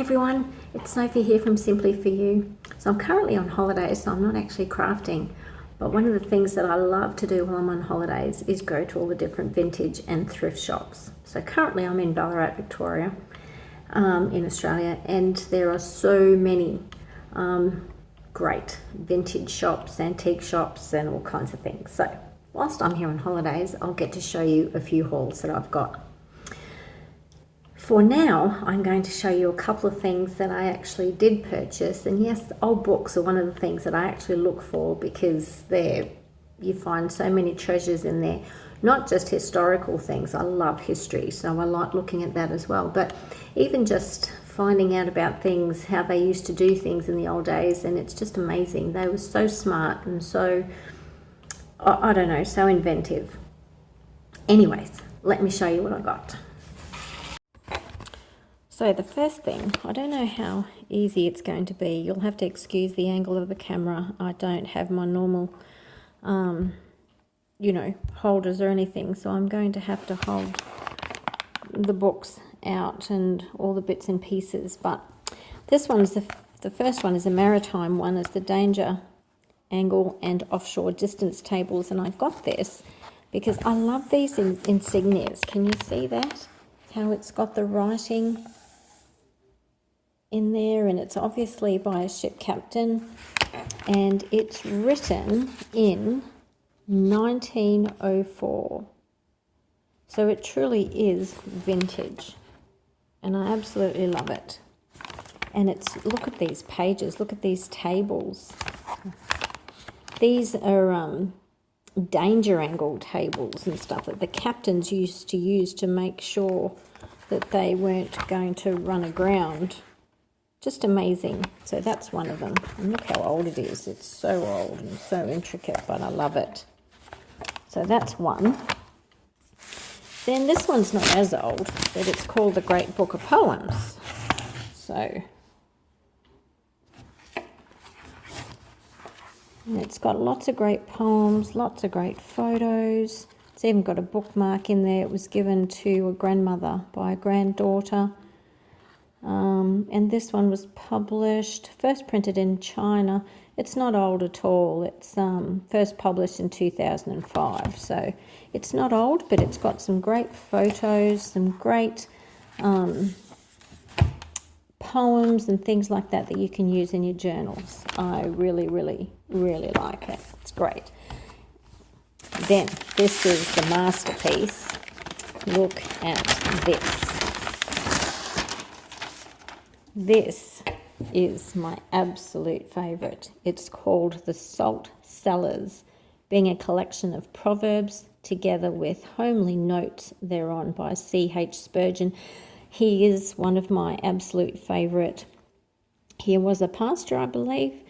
everyone, it's Sophie here from Simply For You. So I'm currently on holidays, so I'm not actually crafting, but one of the things that I love to do while I'm on holidays is go to all the different vintage and thrift shops. So currently I'm in Ballarat, Victoria, in Australia, and there are so many great vintage shops, antique shops, and all kinds of things. So whilst I'm here on holidays, I'll get to show you a few hauls that I've got. For now, I'm going to show you a couple of things that I actually did purchase. And yes, old books are one of the things that I actually look for because you find so many treasures in there. Not just historical things. I love history, so I like looking at that as well. But even just finding out about things, how they used to do things in the old days, and it's just amazing. They were so smart and so, I don't know, so inventive. Anyways, let me show you what I got. So the first thing, I don't know how easy it's going to be. You'll have to excuse the angle of the camera. I don't have my normal, holders or anything. So I'm going to have to hold the books out and all the bits and pieces. But this one's the first one is a maritime one. It's the danger angle and offshore distance tables. And I got this because I love these insignias. Can you see that? How it's got the writing in there, and it's obviously by a ship captain, and it's written in 1904. So it truly is vintage, and I absolutely love it. And look at these pages, look at these tables. These are danger angle tables and stuff that the captains used to use to make sure that they weren't going to run aground. Just amazing. So that's one of them. And look how old it is. It's so old and so intricate, but I love it. So that's one. Then this one's not as old, but it's called The Great Book of Poems. So and it's got lots of great poems, lots of great photos. It's even got a bookmark in there. It was given to a grandmother by a granddaughter. And this one was first printed in China. It's not old at all. It's first published in 2005. So it's not old, but it's got some great photos, some great poems and things like that you can use in your journals. I really, really, really like it. It's great. Then this is the masterpiece. Look at this. This is my absolute favourite. It's called The Salt Cellars, being a collection of proverbs together with homely notes thereon by C.H. Spurgeon. He is one of my absolute favourite. He was a pastor, I believe,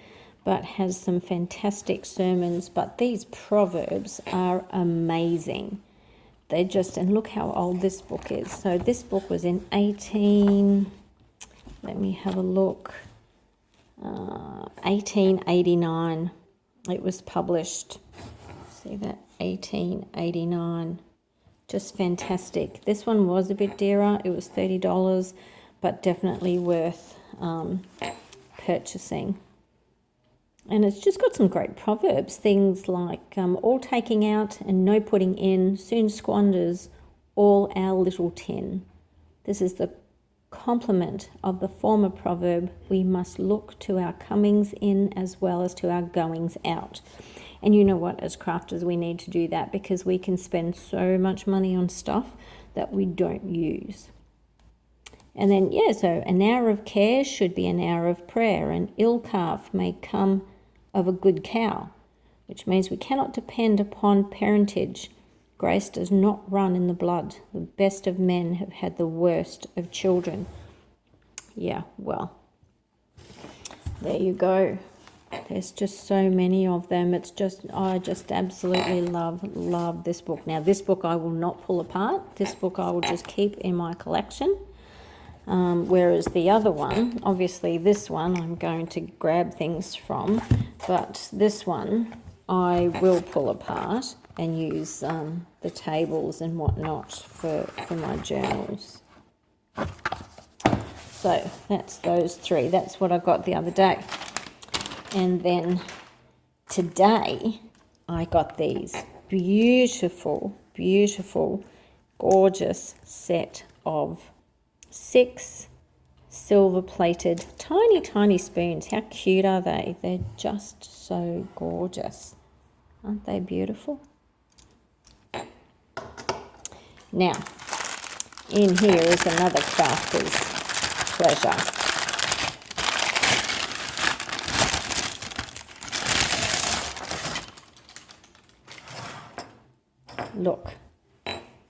but has some fantastic sermons. But these proverbs are amazing. And look how old this book is. So this book was in let me have a look, 1889. It was published. See that? 1889. Just fantastic. This one was a bit dearer. It was $30, but definitely worth purchasing. And it's just got some great proverbs. Things like all taking out and no putting in soon squanders all our little tin. This is the complement of the former proverb, we must look to our comings in as well as to our goings out. And you know what, as crafters we need to do that because we can spend so much money on stuff that we don't use. And then so an hour of care should be an hour of prayer. An ill calf may come of a good cow, which means we cannot depend upon parentage. Grace does not run in the blood. The best of men have had the worst of children. Yeah, well, there you go. There's just so many of them. I just absolutely love this book. Now, this book I will not pull apart. This book I will just keep in my collection. Whereas the other one, obviously this one I'm going to grab things from, but this one I will pull apart and use the tables and whatnot for my journals. So that's those three. That's what I got the other day. And then today I got these beautiful, beautiful, gorgeous set of 6 silver-plated, tiny, tiny spoons. How cute are they? They're just so gorgeous. Aren't they beautiful? Now, in here is another crafter's pleasure. Look,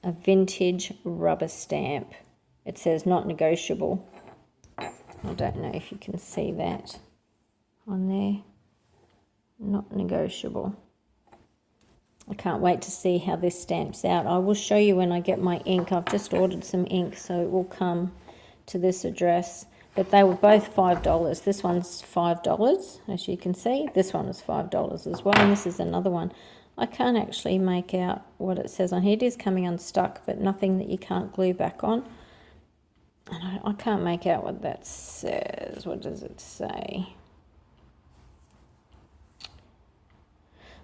a vintage rubber stamp. It says not negotiable. I don't know if you can see that on there. Not negotiable. I can't wait to see how this stamps out. I will show you when I get my ink. I've just ordered some ink, so it will come to this address. But they were both $5. This one's $5, as you can see. This one is $5 as well, and this is another one. I can't actually make out what it says on here. It is coming unstuck, but nothing that you can't glue back on. And I can't make out what that says. What does it say?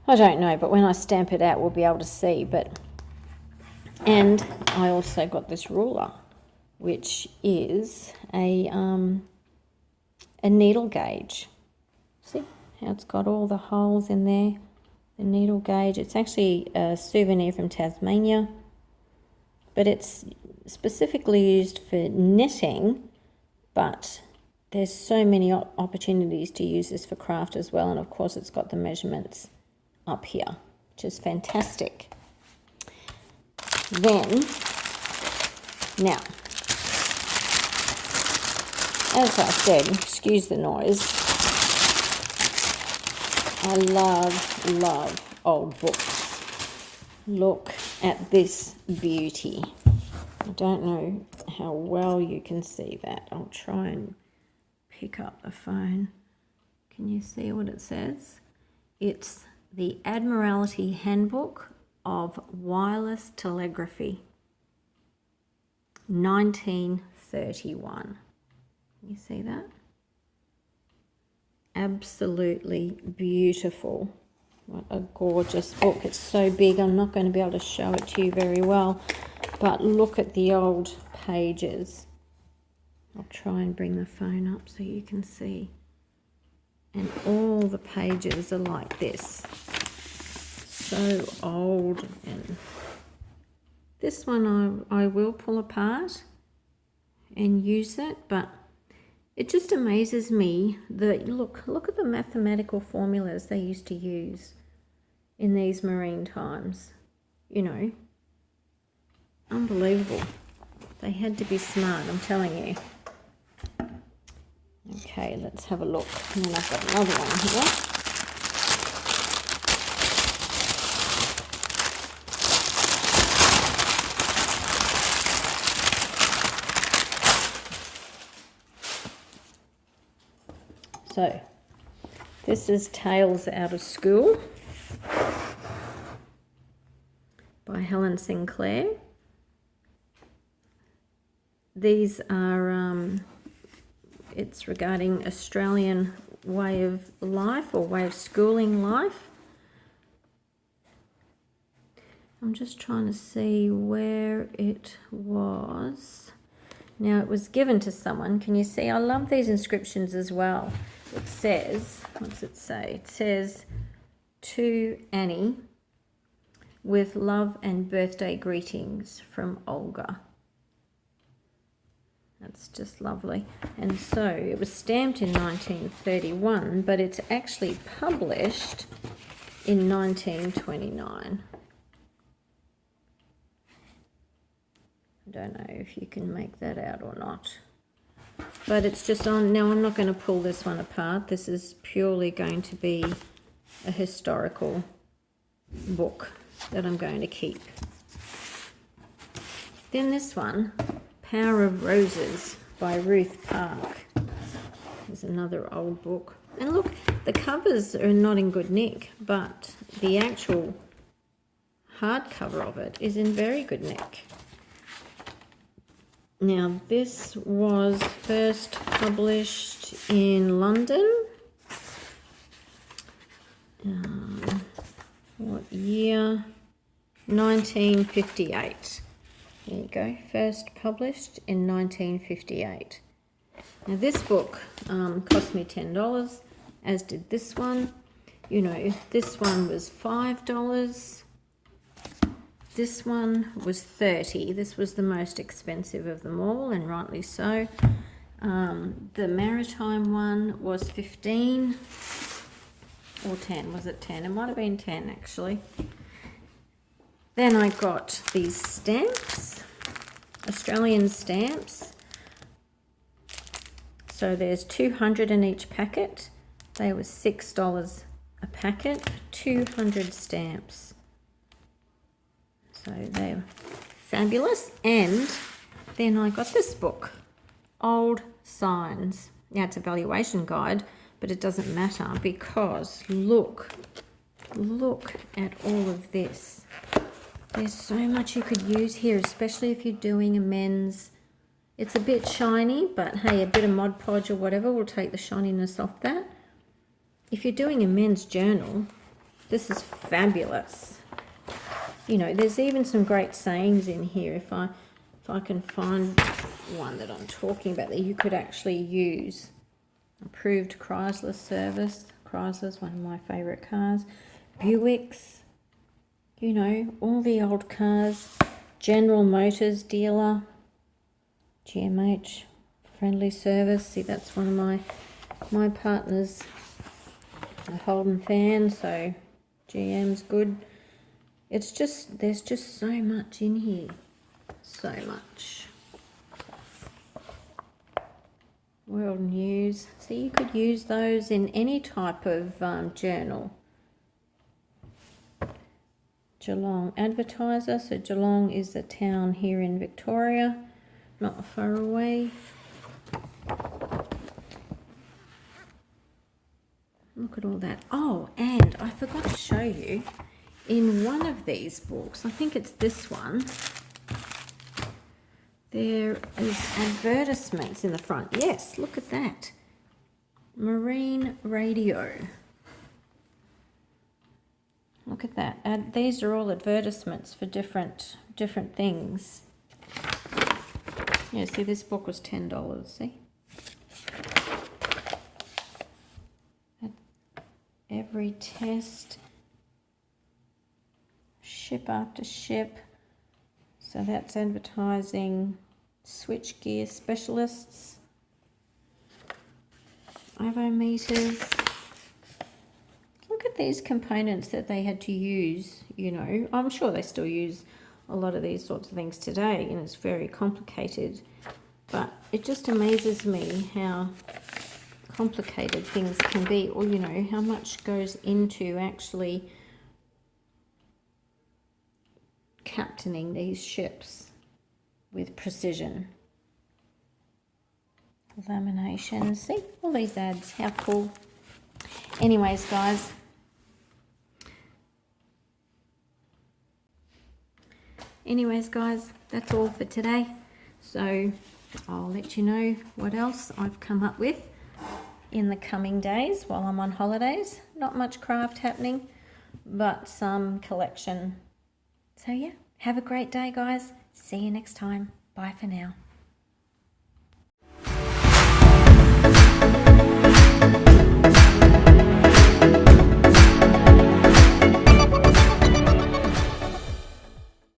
I don't know, but when I stamp it out, we'll be able to see. And I also got this ruler, which is a needle gauge. See how it's got all the holes in there? The needle gauge. It's actually a souvenir from Tasmania, but it's specifically used for knitting, but there's so many opportunities to use this for craft as well. And of course it's got the measurements up here, which is fantastic. Then, now, as I said, excuse the noise, I love old books. Look at this beauty. I don't know how well you can see that. I'll try and pick up the phone. Can you see what it says? It's the Admiralty Handbook of Wireless Telegraphy, 1931. You see that? Absolutely beautiful. What a gorgeous book. It's so big, I'm not going to be able to show it to you very well, but look at the old pages. I'll try and bring the phone up so you can see. And all the pages are like this. So old. And this one I will pull apart and use it, but it just amazes me that, look at the mathematical formulas they used to use in these marine times. You know, unbelievable. They had to be smart, I'm telling you. Okay, let's have a look. And then I've got another one here. So, this is Tales Out of School by Helen Sinclair. These are, it's regarding Australian way of life or way of schooling life. I'm just trying to see where it was. Now, it was given to someone. Can you see? I love these inscriptions as well. It says, what's it say? It says, to Annie, with love and birthday greetings from Olga. That's just lovely. And so it was stamped in 1931, but it's actually published in 1929. I don't know if you can make that out or not. But it's just on. Now, I'm not going to pull this one apart. This is purely going to be a historical book that I'm going to keep. Then this one, Power of Roses by Ruth Park. There's another old book. And look, the covers are not in good nick, but the actual hardcover of it is in very good nick. Now, this was first published in London. What year? 1958. There you go. First published in 1958. Now, this book cost me $10, as did this one. You know, this one was $5. This one was $30. This was the most expensive of them all, and rightly so. The maritime one was $15 or $10. Was it $10? It might have been $10 actually. Then I got these stamps, Australian stamps. So there's 200 in each packet. They were $6 a packet, 200 stamps. So they're fabulous. And then I got this book, Old Signs. Now it's a valuation guide, but it doesn't matter because look at all of this. There's so much you could use here, especially if you're doing a men's. It's a bit shiny, but hey, a bit of Mod Podge or whatever will take the shininess off that. If you're doing a men's journal, this is fabulous. You know, there's even some great sayings in here. If I can find one that I'm talking about that you could actually use. Approved Chrysler service. Chrysler's one of my favourite cars. Buicks. You know, all the old cars. General Motors dealer. GMH. Friendly service. See, that's one of my partner's a Holden fan, so GM's good. It's just, there's just so much in here. So much. World News. So you could use those in any type of journal. Geelong Advertiser. So Geelong is a town here in Victoria, not far away. Look at all that. Oh, and I forgot to show you, in one of these books, I think it's this one, there is advertisements in the front. Yes, look at that. Marine radio. Look at that. These are all advertisements for different things. Yeah, see, this book was $10, see? Every test, ship after ship. So that's advertising switchgear specialists, ivometers. Look at these components that they had to use, you know. I'm sure they still use a lot of these sorts of things today, and it's very complicated. But it just amazes me how complicated things can be, or you know, how much goes into actually captaining these ships with precision. Laminations. See all these ads, how cool. Anyways, guys, that's all for today. So I'll let you know what else I've come up with in the coming days while I'm on holidays. Not much craft happening, but some collection. So yeah, have a great day, guys. See you next time. Bye for now.